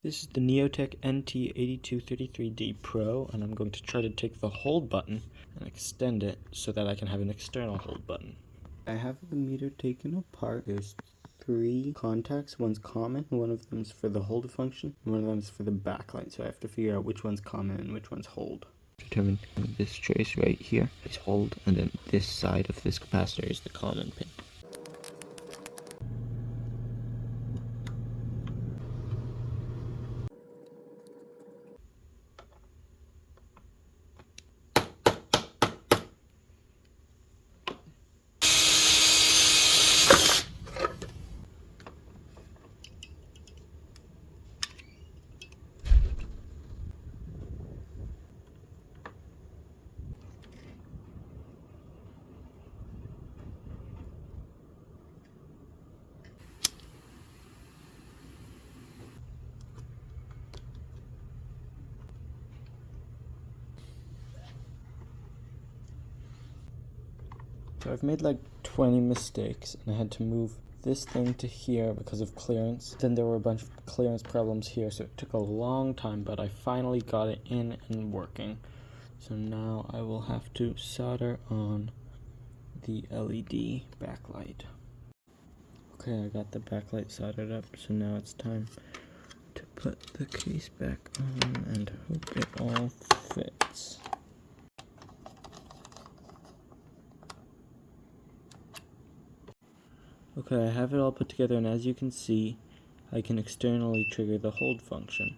This is the Neotech NT8233D Pro, and I'm going to try to take the hold button and extend it so that I can have an external hold button. I have the meter taken apart. There's 3 contacts. One's common, one of them's for the hold function, and one of them's for the backlight, so I have to figure out which one's common and which one's hold. Determine this trace right here is hold, and then this side of this capacitor is the common pin. So I've made like 20 mistakes, and I had to move this thing to here because of clearance. Then there were a bunch of clearance problems here, so it took a long time, but I finally got it in and working. So now I will have to solder on the LED backlight. Okay, I got the backlight soldered up, so now it's time to put the case back on and hope it all fits. Okay, I have it all put together, and as you can see, I can externally trigger the hold function.